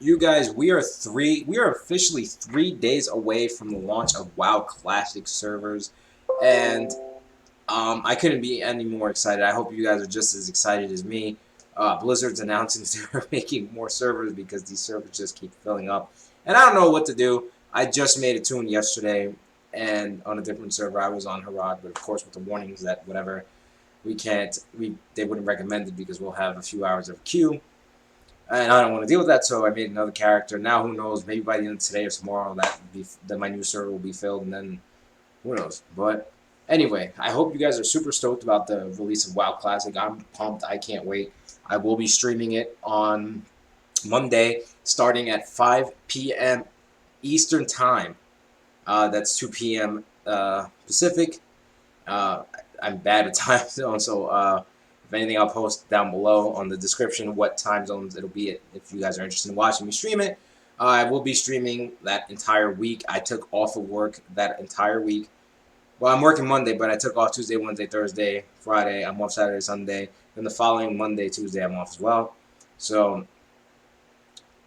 You guys, we are officially 3 days away from the launch of WoW Classic servers, and I couldn't be any more excited. I hope you guys are just as excited as me. Blizzard's announcing they're making more servers because these servers just keep filling up, and I don't know what to do. I just made a tune yesterday, and on a different server, I was on Harad, but of course with the warnings that whatever we can't, they wouldn't recommend it because we'll have a few hours of queue. And I don't want to deal with that, so I made another character. Now, who knows? Maybe by the end of today or tomorrow, that my new server will be filled, and then who knows? But anyway, I hope you guys are super stoked about the release of WoW Classic. I'm pumped. I can't wait. I will be streaming it on Monday, starting at 5 p.m. Eastern Time. That's 2 p.m. Pacific. Uh, I'm bad at time zones, so if anything, I'll post down below on the description what time zones it'll be at if you guys are interested in watching me stream it. I will be streaming that entire week. I took off of work that entire week. Well, I'm working Monday, but I took off Tuesday, Wednesday, Thursday, Friday. I'm off Saturday, Sunday. Then the following Monday, Tuesday, I'm off as well. So,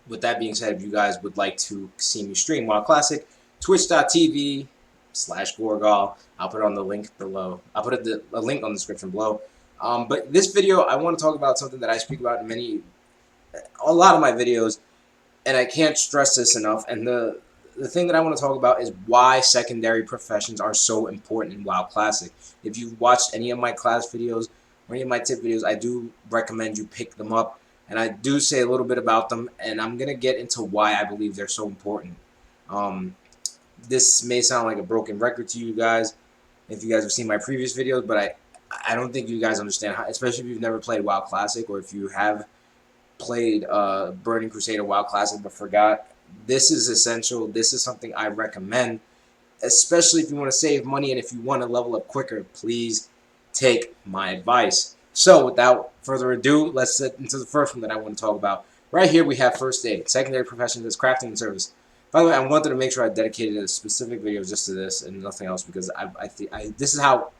with that being said, if you guys would like to see me stream WoW Classic, twitch.tv/Gorgal. I'll put it on the link below. I'll put a link on the description below. But this video, I want to talk about something that I speak about in a lot of my videos, and I can't stress this enough. And the thing that I want to talk about is why secondary professions are so important in WoW Classic. If you've watched any of my class videos or any of my tip videos, I do recommend you pick them up. And I do say a little bit about them, and I'm going to get into why I believe they're so important. This may sound like a broken record to you guys if you guys have seen my previous videos, but I don't think you guys understand how, especially if you've never played WoW Classic or if you have played Burning Crusade or WoW Classic but forgot. This is essential. This is something I recommend, especially if you want to save money and if you want to level up quicker. Please take my advice. So without further ado, let's get into the first one that I want to talk about. Right here we have first aid, secondary professions as crafting and service. By the way, I wanted to make sure I dedicated a specific video just to this and nothing else because this is how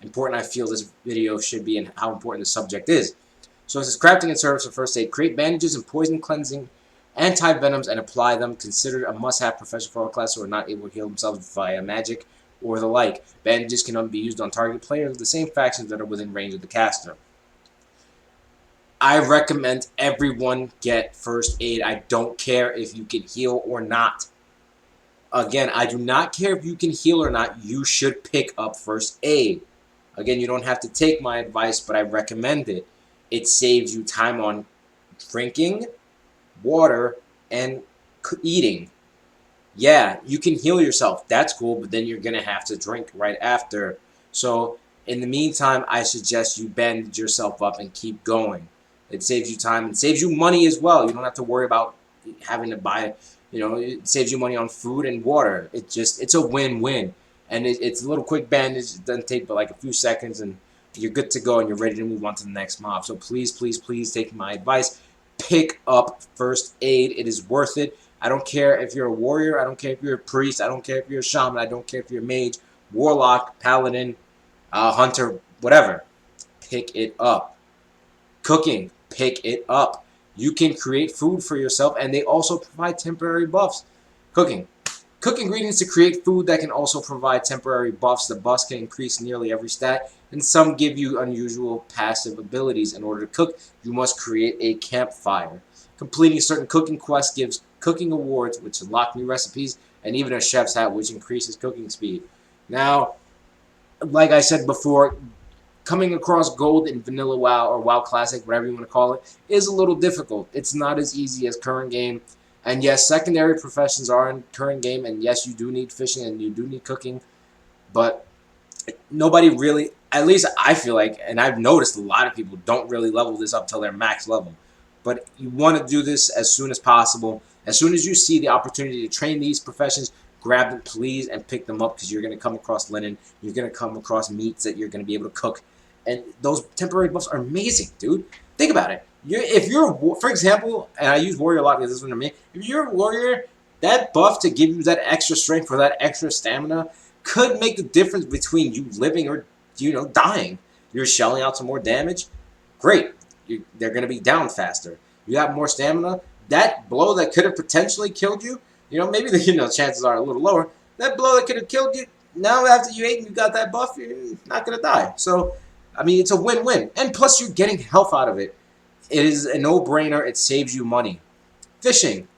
important I feel this video should be and how important the subject is. So it says crafting and service for first aid. Create bandages and poison cleansing anti-venoms and apply them. Considered a must-have profession for all classes who are not able to heal themselves via magic or the like. Bandages can be used on target players of the same factions that are within range of the caster. I recommend everyone get first aid. I don't care if you can heal or not. Again, I do not care if you can heal or not. You should pick up first aid. Again, you don't have to take my advice, but I recommend it. It saves you time on drinking, water, and eating. Yeah, you can heal yourself. That's cool, but then you're going to have to drink right after. So, in the meantime, I suggest you bandage yourself up and keep going. It saves you time and saves you money as well. You don't have to worry about having to buy, it saves you money on food and water. It's a win-win. And it's a little quick bandage. It doesn't take but like a few seconds, and you're good to go, and you're ready to move on to the next mob. So please, please, please take my advice. Pick up first aid. It is worth it. I don't care if you're a warrior. I don't care if you're a priest. I don't care if you're a shaman. I don't care if you're a mage, warlock, paladin, hunter, whatever. Pick it up. Cooking. Pick it up. You can create food for yourself, and they also provide temporary buffs. Cooking. Cook ingredients to create food that can also provide temporary buffs. The buffs can increase nearly every stat, and some give you unusual passive abilities. In order to cook, you must create a campfire. Completing certain cooking quests gives cooking awards, which unlock new recipes, and even a chef's hat, which increases cooking speed. Now, like I said before, coming across gold in Vanilla WoW or WoW Classic, whatever you want to call it, is a little difficult. It's not as easy as current game. And yes, secondary professions are in current game, and yes, you do need fishing and you do need cooking, but nobody really, at least I feel like, and I've noticed a lot of people don't really level this up till they're max level. But you want to do this as soon as possible. As soon as you see the opportunity to train these professions, grab them, please, and pick them up, because you're going to come across linen. You're going to come across meats that you're going to be able to cook. And those temporary buffs are amazing, dude. Think about it. If you're, for example, and I use warrior a lot because this is what I mean. If you're a warrior, that buff to give you that extra strength or that extra stamina could make the difference between you living or, dying. You're shelling out some more damage. Great. They're going to be down faster. You have more stamina. that blow that could have potentially killed you, maybe the chances are a little lower. That blow that could have killed you, now after you ate and you got that buff, you're not gonna die. So, I mean, it's a win-win, and plus you're getting health out of it. It is a no-brainer. It saves you money. Fishing.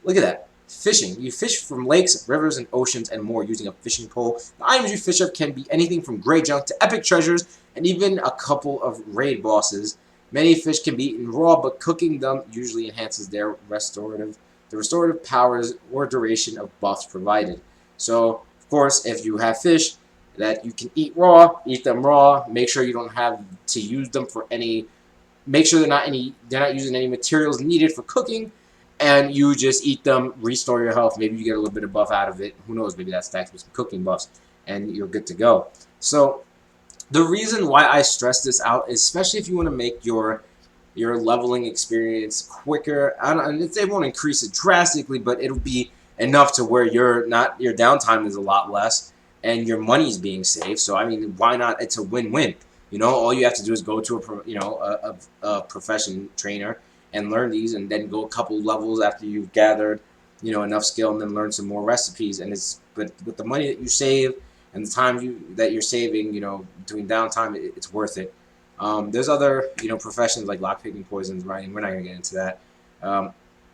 Look at that. Fishing. You fish from lakes, rivers, and oceans and more using a fishing pole. The items you fish up can be anything from gray junk to epic treasures and even a couple of raid bosses. Many fish can be eaten raw, but cooking them usually enhances the restorative powers or duration of buffs provided. So, of course, if you have fish that you can eat them raw. Make sure you don't have to use them for any. Make sure they're not using any materials needed for cooking, and you just eat them, restore your health. Maybe you get a little bit of buff out of it. Who knows? Maybe that stacks with some cooking buffs, and you're good to go. So the reason why I stress this out is especially if you want to make your leveling experience quicker. It won't increase it drastically, but it'll be enough to where your downtime is a lot less and your money's being saved. So I mean, why not? It's a win-win. All you have to do is go to a profession trainer and learn these, and then go a couple levels after you've gathered enough skill, and then learn some more recipes. And but with the money that you save and the time that you're saving, doing downtime, it's worth it. There's other, professions like lockpicking, poisons, writing. We're not going to get into that.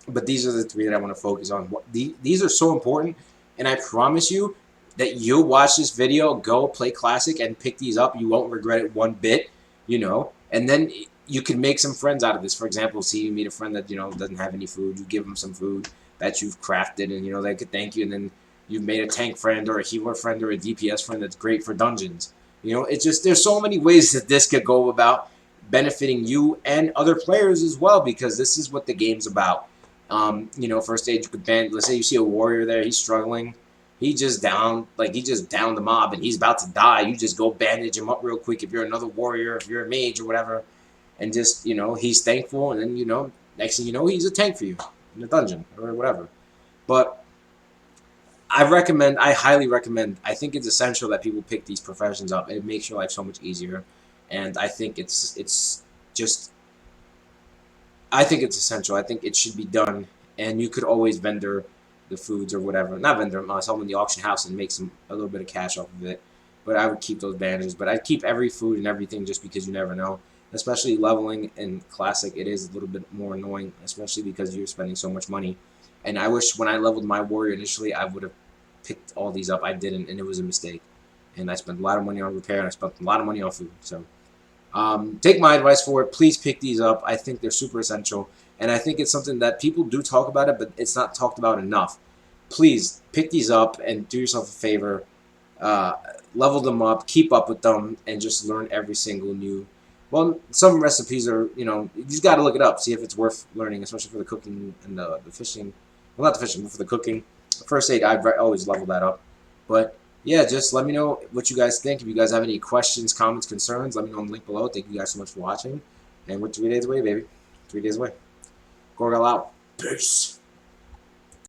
But these are the three that I want to focus on. These are so important, and I promise you that you'll watch this video, go play Classic, and pick these up. You won't regret it one bit, And then you can make some friends out of this. For example, see you meet a friend that, doesn't have any food. You give them some food that you've crafted, and, they could thank you. And then you've made a tank friend or a healer friend or a DPS friend that's great for dungeons. It's just, there's so many ways that this could go about benefiting you and other players as well, because this is what the game's about. First aid, you could let's say you see a warrior there, he's struggling. He just downed the mob and he's about to die. You just go bandage him up real quick if you're another warrior, if you're a mage or whatever. And just, he's thankful, and then, next thing you know, he's a tank for you in the dungeon or whatever. But I highly recommend, I think it's essential that people pick these professions up. It makes your life so much easier. And I think it's essential. I think it should be done. And you could always vendor the foods or whatever. Not vendor them, sell them in the auction house and make a little bit of cash off of it. But I would keep those bandages. But I'd keep every food and everything, just because you never know. Especially leveling in Classic, it is a little bit more annoying, especially because you're spending so much money. And I wish when I leveled my warrior initially, I would have picked all these up. I didn't, and it was a mistake. And I spent a lot of money on repair, and I spent a lot of money on food. So take my advice for it. Please pick these up. I think they're super essential. And I think it's something that people do talk about it, but it's not talked about enough. Please pick these up and do yourself a favor. Level them up, keep up with them, and just learn every single new. Well, some recipes are, you just got to look it up, see if it's worth learning, especially for the cooking and the fishing. Well, not the fishing, but for the cooking. First aid, I've always leveled that up. But yeah, just let me know what you guys think. If you guys have any questions, comments, concerns, let me know in the link below. Thank you guys so much for watching. And we're 3 days away, baby. 3 days away. Gorgal out. Peace.